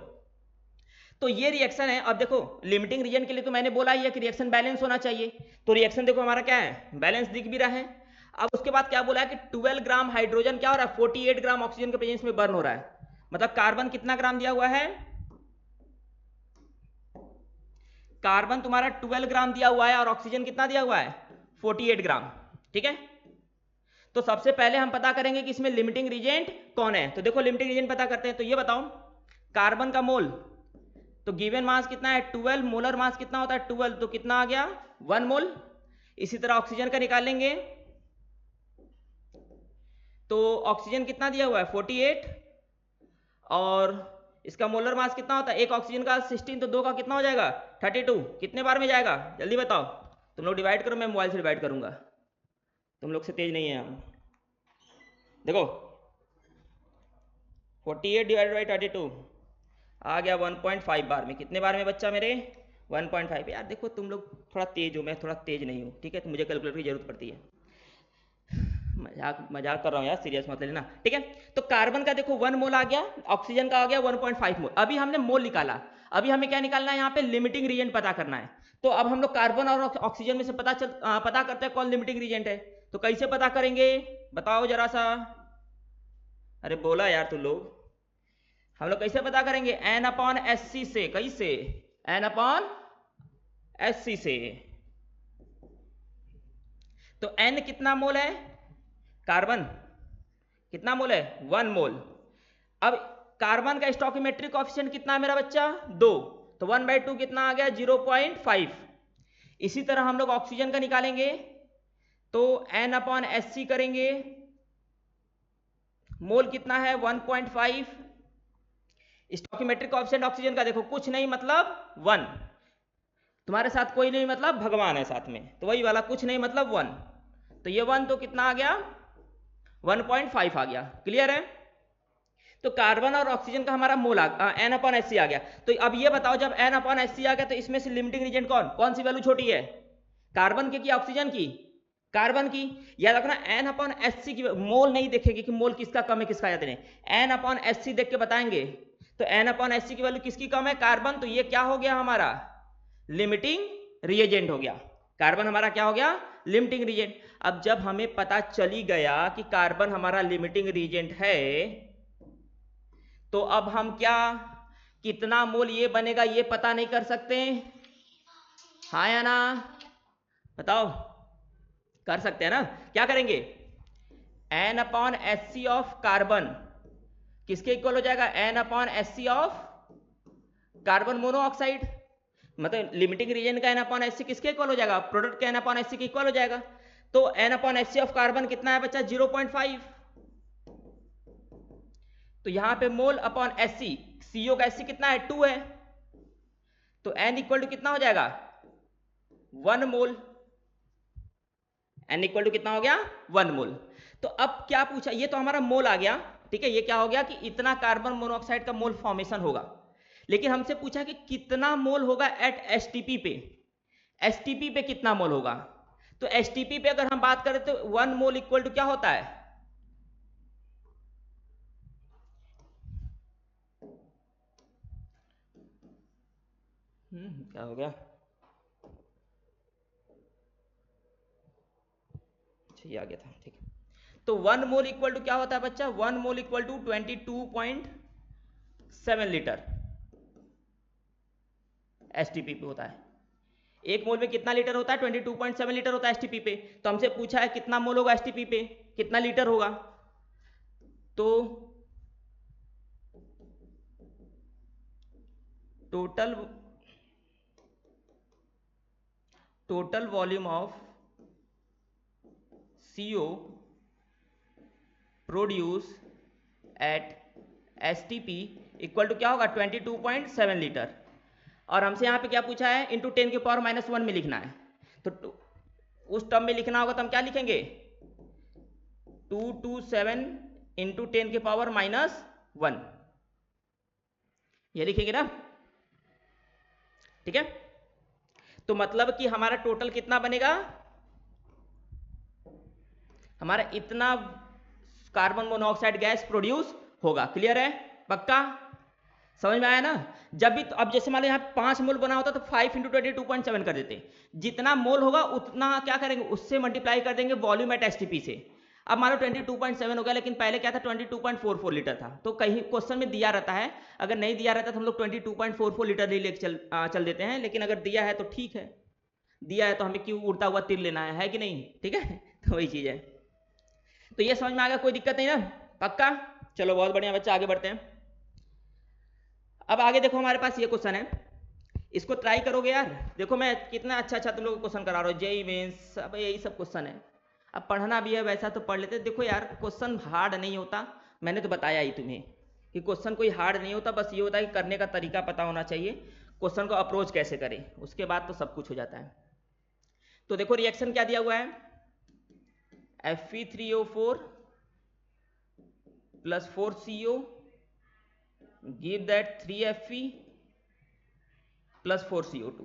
तो ये रिएक्शन है। अब देखो लिमिटिंग रीजन के लिए तो मैंने बोला ही है कि रिएक्शन बैलेंस होना चाहिए, तो रिएक्शन देखो हमारा क्या है, बैलेंस दिख भी रहा है। अब उसके बाद क्या बोला है कि 12 ग्राम हाइड्रोजन क्या हो रहा है, 48 ग्राम ऑक्सीजन के प्रेजेंस में बर्न हो रहा है, मतलब कार्बन कितना ग्राम दिया हुआ है, कार्बन तुम्हारा 12 ग्राम दिया हुआ है और ऑक्सीजन कितना दिया हुआ है, 48 ग्राम, ठीक है। तो सबसे पहले हम पता करेंगे कि इसमें लिमिटिंग रीजेंट कौन है, तो देखो लिमिटिंग रीजेंट पता करते हैं। तो ये बताओ कार्बन का मोल, तो गिवन मास कितना है 12, मोलर मास कितना होता है 12, तो कितना आ गया 1 मोल। इसी तरह ऑक्सीजन का निकालेंगे, तो ऑक्सीजन कितना दिया हुआ है 48, और इसका मोलर मास कितना होता है, एक ऑक्सीजन का 16, तो दो का कितना हो जाएगा 32, कितने बार में जाएगा जल्दी बताओ, तुम लोग डिवाइड करो, मैं मोबाइल से डिवाइड करूंगा, तुम लोग से तेज नहीं है हम। देखो 48 डिवाइडेड बाई 32 आ गया 1.5 बार में, कितने बार में बच्चा मेरे 1.5। यार देखो तुम लोग थोड़ा तेज हो, मैं थोड़ा तेज नहीं हूँ, ठीक है, तो मुझे कैलकुलेटर की जरूरत पड़ती है, मजाक मजाक कर रहा हूँ यार, सीरियस मत लेना, ठीक है। तो कार्बन का देखो 1 मोल आ गया, ऑक्सीजन का आ गया 1.5 मोल। अभी हमने मोल निकाला, अभी हमें क्या निकालना है, यहाँ पे लिमिटिंग रीजेंट पता करना है। तो अब हम लोग कार्बन और ऑक्सीजन में से पता करते हैं कौन लिमिटिंग रीजेंट है, तो कैसे पता करेंगे बताओ जरा सा, अरे बोला यार तुम लोग, हम लोग कैसे पता करेंगे, N/SC से, कैसे N/SC से। तो N कितना मोल है, कार्बन कितना मोल है 1 मोल। अब कार्बन का स्टोइकियोमेट्रिक कोएफिशिएंट कितना है मेरा बच्चा 2, तो 1/2 कितना आ गया 0.5। इसी तरह हम लोग ऑक्सीजन का निकालेंगे, तो N/SC करेंगे, मोल कितना है 1.5, स्टोइकियोमेट्रिक कोएफिशिएंट ऑक्सीजन का देखो कुछ नहीं मतलब 1, तुम्हारे साथ कोई नहीं मतलब भगवान है साथ में, तो वही वाला कुछ नहीं मतलब 1, तो ये 1 तो कितना आ गया 1.5 आ गया, क्लियर है। तो कार्बन और ऑक्सीजन का हमारा मोल N/SC आ गया। तो अब ये बताओ जब N/SC आ गया तो इसमें से लिमिटिंग रीजेंट कौन सी वैल्यू छोटी है, कार्बन की ऑक्सीजन की, कार्बन की। याद रखना N/SC की मोल नहीं देखेंगे कि मोल किसका कम है किसका ज्यादा नहीं, N/SC देख के बताएंगे। तो N/SC की वैल्यू किसकी कम है, कार्बन, तो ये क्या हो गया हमारा लिमिटिंग रिएजेंट हो गया, कार्बन हमारा क्या हो गया लिमिटिंग रीजेंट। अब जब हमें पता चली गया कि कार्बन हमारा लिमिटिंग रीजेंट है, तो अब हम क्या कितना मोल ये बनेगा ये पता नहीं कर सकते, हाँ या ना बताओ, कर सकते हैं ना। क्या करेंगे, N/SC ऑफ कार्बन किसके इक्वल हो जाएगा, N/SC ऑफ कार्बन मोनोऑक्साइड, मतलब लिमिटिंग रीजन का N/SC किसके इक्वल हो जाएगा, प्रोडक्ट के N/SC के इक्वल हो जाएगा। तो N/SC ऑफ कार्बन कितना है बच्चा 0.5, तो यहां पे मोल अपॉन SC, CO का SC कितना है 2 है, तो N इक्वल टू कितना हो जाएगा 1 मोल, N इक्वल टू कितना हो गया 1 मोल। तो अब क्या पूछा, ये तो हमारा मोल आ गया, ठीक है, ये क्या हो गया कि इतना कार्बन मोनोऑक्साइड का मोल फॉर्मेशन होगा। लेकिन हमसे पूछा कि कितना मोल होगा एट एसटीपी पे, एसटीपी पे कितना मोल होगा। तो एसटीपी पे अगर हम बात करें तो 1 मोल इक्वल टू क्या होता है, क्या हो गया, अच्छा ये आ गया था, ठीक है। तो 1 मोल इक्वल टू क्या होता है बच्चा, 1 mole equal to 22.7 litre STP पे होता है। एक मोल में कितना लीटर होता है, 22.7 लीटर होता है एसटीपी पे। तो हमसे पूछा है कितना मोल होगा एसटीपी पे, कितना लीटर होगा। तो total volume of CO produce at STP equal to क्या होगा, 22.7 लीटर। और हमसे यहाँ पे क्या पूछा है, इंटू 10 के पावर -1 में लिखना है। तो उस टर्म में लिखना होगा तो हम क्या लिखेंगे, 227 इंटू 10 के पावर -1, ये लिखेंगे ना, ठीक है। तो मतलब कि हमारा टोटल कितना बनेगा, हमारा इतना कार्बन मोनोऑक्साइड गैस प्रोड्यूस होगा। क्लियर है, पक्का समझ में आया ना। जब भी तो अब जैसे मान लो यहाँ 5 मोल बना होता तो 5 इंटू 22.7 कर देते, जितना मोल होगा उतना क्या करेंगे, उससे मल्टीप्लाई कर देंगे वॉल्यूम एट एसटीपी से। अब मान लो 22.7 हो गया, लेकिन पहले क्या था 22.44 लीटर था। तो कहीं क्वेश्चन में दिया रहता है, अगर नहीं दिया रहता तो हम लोग 22.44 लीटर ही लेके चल देते हैं। लेकिन अगर दिया है तो ठीक है, दिया है तो हमें क्यों उड़ता हुआ तीर लेना है कि नहीं, ठीक है। तो वही चीज़ है। तो ये समझ में आ गया, कोई दिक्कत नहीं ना, पक्का। चलो बहुत बढ़िया बच्चा, आगे बढ़ते हैं। अब आगे देखो हमारे पास ये क्वेश्चन है, इसको ट्राई करोगे यार। देखो मैं कितना अच्छा अच्छा तुम लोग को क्वेश्चन करा रहा हूँ, जेई मेंस सब यही सब क्वेश्चन है। अब पढ़ना भी है वैसा तो पढ़ लेते। देखो यार क्वेश्चन हार्ड नहीं होता, मैंने तो बताया ही तुम्हें कि क्वेश्चन कोई हार्ड नहीं होता, बस ये होता है कि करने का तरीका पता होना चाहिए, क्वेश्चन को अप्रोच कैसे करें, उसके बाद तो सब कुछ हो जाता है। तो देखो रिएक्शन क्या दिया हुआ है, Fe3O4 plus 4CO give that 3Fe plus 4CO2।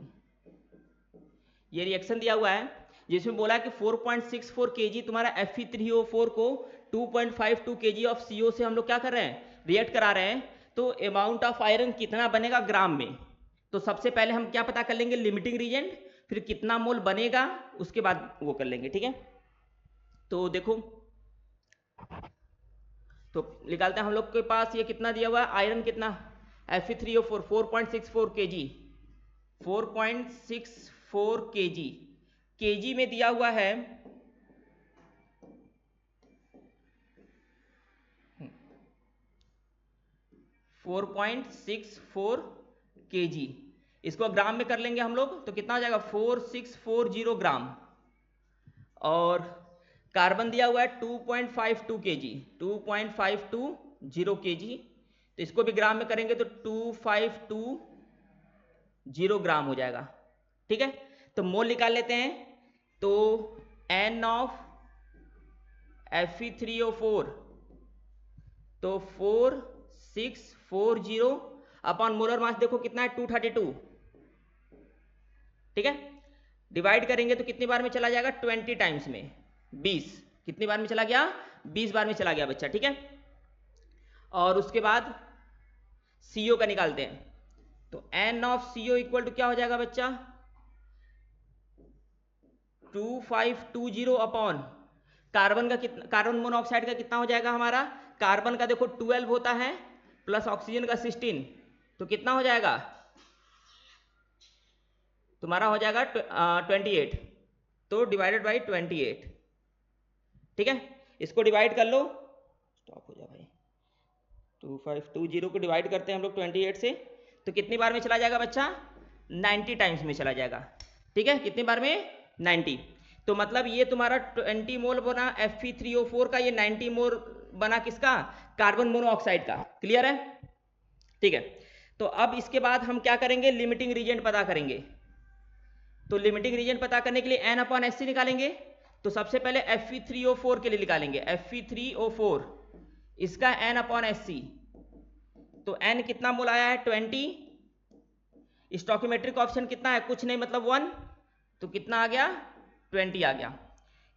ये रिएक्शन दिया हुआ है जिसमें बोला है कि 4.64 kg तुम्हारा Fe3O4 को 2.52 kg ऑफ CO से हम लोग क्या कर रहे हैं, रिएक्ट करा रहे हैं। तो अमाउंट ऑफ आयरन कितना बनेगा ग्राम में। तो सबसे पहले हम क्या पता कर लेंगे, लिमिटिंग रीजेंट, फिर कितना मोल बनेगा उसके बाद वो कर लेंगे, ठीक है। तो देखो तो निकालते हैं, हम लोग के पास ये कितना दिया हुआ है, आयरन कितना, Fe3O4 4.64 kg, 4.64 kg, kg में दिया हुआ है 4.64 kg। इसको ग्राम में कर लेंगे हम लोग तो कितना हो जाएगा 4640 ग्राम। और कार्बन दिया हुआ है 2.52 kg, 2.520 kg। तो इसको भी ग्राम में करेंगे तो 2520 ग्राम हो जाएगा, ठीक है। तो मोल निकाल लेते हैं। तो N ऑफ Fe3O4 तो 4640 अपॉन मोलर मास देखो कितना है 232, ठीक है। डिवाइड करेंगे तो कितनी बार में चला जाएगा, 20 टाइम्स में 20, कितनी बार में चला गया, 20 बार में चला गया बच्चा, ठीक है। और उसके बाद CO का निकालते हैं। तो N of CO equal to क्या हो जाएगा बच्चा, 2520 अपॉन कार्बन का कितना, कार्बन मोनोऑक्साइड का कितना हो जाएगा हमारा, कार्बन का देखो 12 होता है प्लस ऑक्सीजन का 16, तो कितना हो जाएगा तुम्हारा, हो जाएगा 28। तो डिवाइडेड बाई 28, ठीक है। इसको डिवाइड कर लो, स्टॉप हो जाए भाई, 2520 को डिवाइड करते हैं हम लोग 28 से, तो कितनी बार में चला जाएगा बच्चा, 90 टाइम्स में चला जाएगा, ठीक है। कितनी बार में, 90। तो मतलब ये तुम्हारा 20 मोल बना Fe3O4 का, ये 90 मोल बना किसका, कार्बन मोनोऑक्साइड का। क्लियर है, ठीक है। तो अब इसके बाद हम क्या करेंगे, लिमिटिंग रीजेंट पता करेंगे। तो लिमिटिंग रीजेंट पता करने के लिए N/SC निकालेंगे। तो सबसे पहले Fe3O4 के लिए निकालेंगे, Fe3O4 इसका n अपॉन एस सी, तो n कितना मोल आया है 20, स्टोकियोमेट्रिक ऑप्शन कितना है कुछ नहीं मतलब 1, तो कितना आ गया 20 आ गया।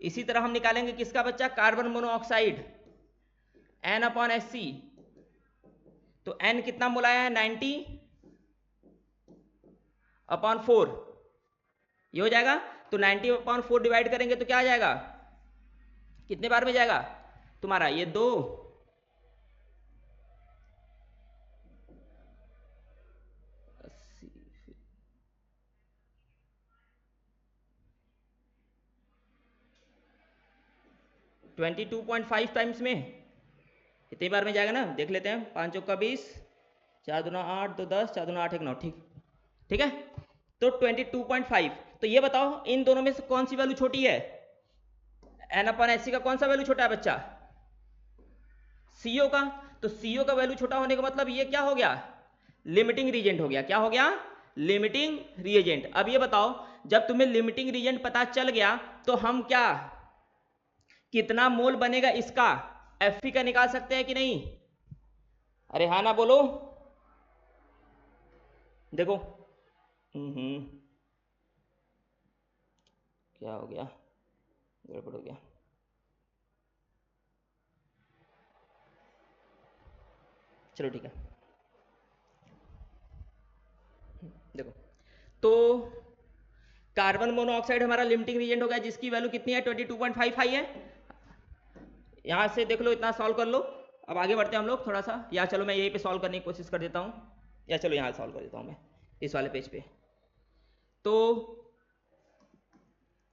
इसी तरह हम निकालेंगे किसका बच्चा carbon monoxide, n upon S C, तो n कितना मोल आया है 90 अपॉन 4, ये हो जाएगा। तो 90 अपॉन 4 डिवाइड करेंगे तो क्या आ जाएगा, कितने बार में जाएगा तुम्हारा ये 2, 22.5 टाइम्स में कितनी बार में जाएगा ना, देख लेते हैं। 5 चौका 20, 4 दूना 8, 2 10, 4 दूना 8 1 9, ठीक है। तो 22.5, तो ये बताओ इन दोनों में से कौन सी वैल्यू छोटी है, एन अपन एस सी का कौन सा वैल्यू छोटा है बच्चा, सीओ का। तो सीओ का वैल्यू छोटा होने का मतलब ये क्या हो गया, लिमिटिंग रीजेंट हो गया। क्या हो गया, लिमिटिंग रीजेंट। अब ये बताओ जब तुम्हें लिमिटिंग रीजेंट पता चल गया तो हम क्या कितना मोल बनेगा इसका एफ का निकाल सकते हैं कि नहीं, अरे हाँ ना बोलो। देखो क्या हो गया, गड़बड़ हो गया। चलो ठीक है, देखो तो कार्बन मोनोऑक्साइड हमारा लिमिटिंग रीजेंट हो गया जिसकी वैल्यू कितनी है 22.5 आई है। यहां से देख लो, इतना सॉल्व कर लो। अब आगे बढ़ते हैं हम लोग थोड़ा सा, या चलो मैं यहीं पे सॉल्व करने की कोशिश कर देता हूं, या चलो यहां सॉल्व कर देता हूं मैं इस वाले पेज पे। तो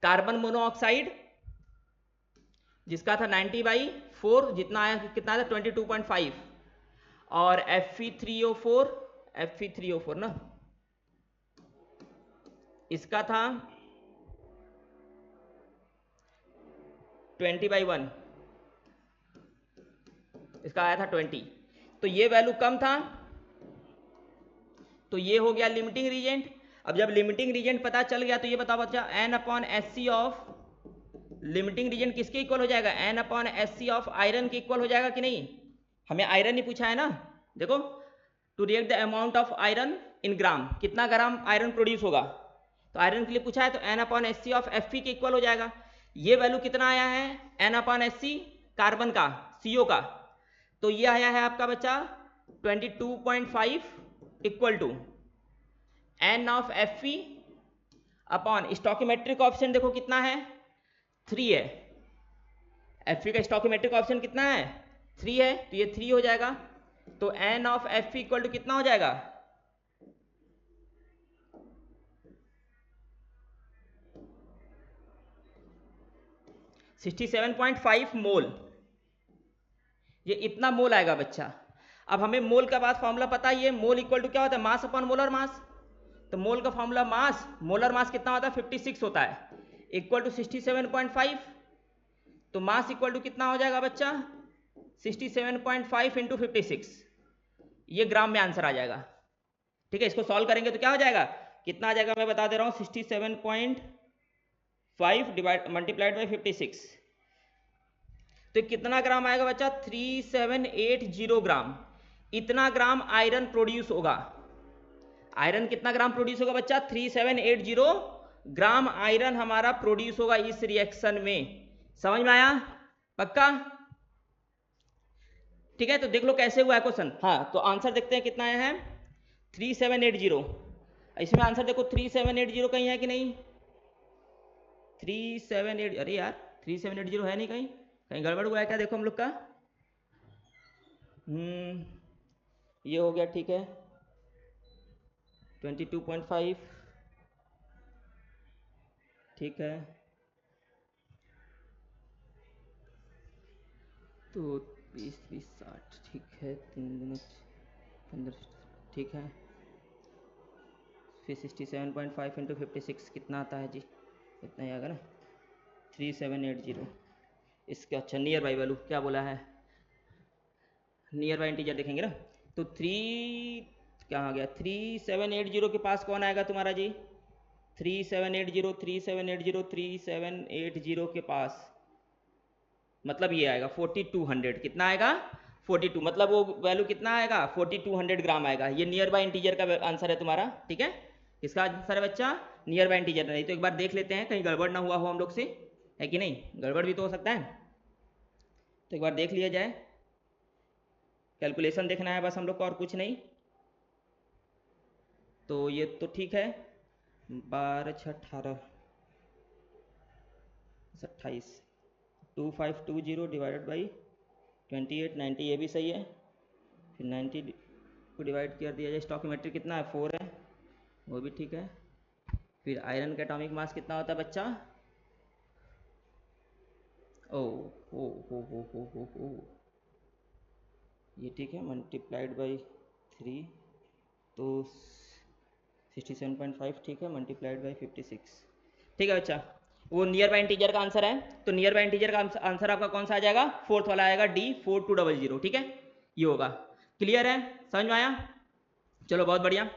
कार्बन मोनोऑक्साइड जिसका था 90/4, जितना आया कितना था 22.5, और Fe3O4 ना इसका था 20/1, इसका आया था 20, तो ये वैल्यू कम था, तो ये हो गया लिमिटिंग रीजेंट। अब जब लिमिटिंग रीजेंट पता चल गया तो ये बताओ बच्चा n upon S C of limiting reagent किसके इक्वल हो जाएगा, n upon S C of iron के इक्वल हो जाएगा कि नहीं। हमें आयरन ही पूछा है ना, देखो to react the amount of iron in gram, कितना ग्राम आयरन प्रोड्यूस होगा, तो आयरन के लिए पूछा है, तो n upon S C of F के इक्वल हो जाएगा। ये वैल्यू कितना आया है n upon S C carbon का, सीओ का, तो ये आया है आपका बच्चा 22.5 equal to n of F upon stoichiometric option देखो कितना है 3 है, एफ का स्टोकियोमेट्रिक ऑप्शन कितना है 3 है, तो ये 3 हो जाएगा। तो n of F equal to कितना हो जाएगा 67.5 मोल, ये इतना मोल आएगा बच्चा। अब हमें मोल का बाद फॉर्मूला पता ही है, मोल इक्वल टू क्या होता है मास अपॉन मोलर मास, तो मोल का फॉर्मूला मास, मोलर मास कितना होता है 56 होता है, इक्वल टू 67.5, तो मास इक्वल टू कितना हो जाएगा बच्चा 67.5 इंटू 56, ये ग्राम में आंसर आ जाएगा। ठीक है, इसको सॉल्व करेंगे तो क्या हो जाएगा, कितना आ जाएगा मैं बता दे रहा हूं 67.5 डिवाइड मल्टीप्लाइड बाई 56, तो कितना ग्राम आएगा बच्चा 3780 ग्राम, इतना ग्राम आयरन प्रोड्यूस होगा। आयरन कितना ग्राम प्रोड्यूस होगा बच्चा 3780 ग्राम आयरन हमारा प्रोड्यूस होगा इस रिएक्शन में, समझ में आया पक्का। ठीक है, तो देख लो कैसे हुआ है क्वेश्चन। हाँ, तो आंसर देखते हैं कितना आया है 3780, इसमें आंसर देखो 3780 कहीं है कि नहीं, 378, अरे यार 3780 है नहीं, कहीं कहीं गड़बड़ हुआ है क्या, देखो हम लोग का। ये हो गया ठीक है 22.5, ठीक है, तो 20 20 60, ठीक है, 3 दिन 15, ठीक है, फिर 67.5 इंटू 56 कितना आता है जी, इतना ही आएगा ना 3780। इसका अच्छा नियर बाई वैल्यू क्या बोला है, नियर बाई इंटीजर देखेंगे ना, तो 3 क्या आ गया 3780 के पास कौन आएगा तुम्हारा जी 3780 के पास, मतलब ये आएगा 4200, कितना आएगा 42, मतलब वो वैल्यू कितना आएगा 4200 ग्राम आएगा। ये नियर बाय इंटीजर का आंसर है तुम्हारा, ठीक है। किसका आंसर है बच्चा, नियर बाय इंटीजर। नहीं तो एक बार देख लेते हैं कहीं गड़बड़ ना हुआ हो हम लोग से, है कि नहीं, गड़बड़ भी तो हो सकता है, तो एक बार देख लिया जाए। कैलकुलेशन देखना है बस हम लोग को और कुछ नहीं। तो ये तो ठीक है, 12 6 18 28, 2520 डिवाइडेड बाई 28 90, ये भी सही है। फिर 90 को डिवाइड कर दिया जाए, स्टॉकियोमेट्रिक कितना है 4 है, वो भी ठीक है। फिर आयरन का एटॉमिक मास कितना होता है बच्चा, ओ हो, ये ठीक है, मल्टीप्लाइड बाई 3 तो 67.5, ठीक है, मल्टीप्लाइड बाई 56, ठीक है बच्चा। वो नियर बाय इंटीजर का आंसर है, तो नियर बाय इंटीजर का आंसर आपका कौन सा आ जाएगा, फोर्थ वाला आएगा D 4200, ठीक है, ये होगा। क्लियर है, समझ में आया, चलो बहुत बढ़िया,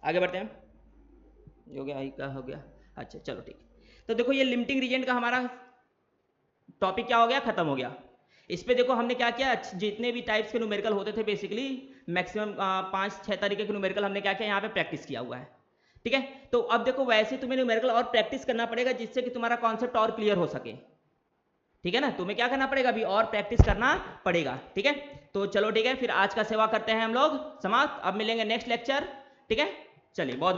आगे बढ़ते हैं। हो गया, का हो गया, अच्छा चलो ठीक। तो देखो ये लिमिटिंग रीजेंट का हमारा टॉपिक क्या हो गया, खत्म हो गया। इस पे देखो हमने क्या किया, जितने भी टाइप्स के न्यूमेरिकल होते थे बेसिकली मैक्सिमम 5-6 तरीके के न्यूमेरिकल हमने क्या किया यहाँ पे प्रैक्टिस किया हुआ है, ठीक है। तो अब देखो वैसे तुम्हें न्यूमेरिकल और प्रैक्टिस करना पड़ेगा जिससे कि तुम्हारा कॉन्सेप्ट और क्लियर हो सके, ठीक है ना। तुम्हें क्या करना पड़ेगा, अभी और प्रैक्टिस करना पड़ेगा, ठीक है। तो चलो ठीक है, फिर आज का सेवा करते हैं हम लोग समाप्त, अब मिलेंगे नेक्स्ट लेक्चर, ठीक है। चलिए बहुत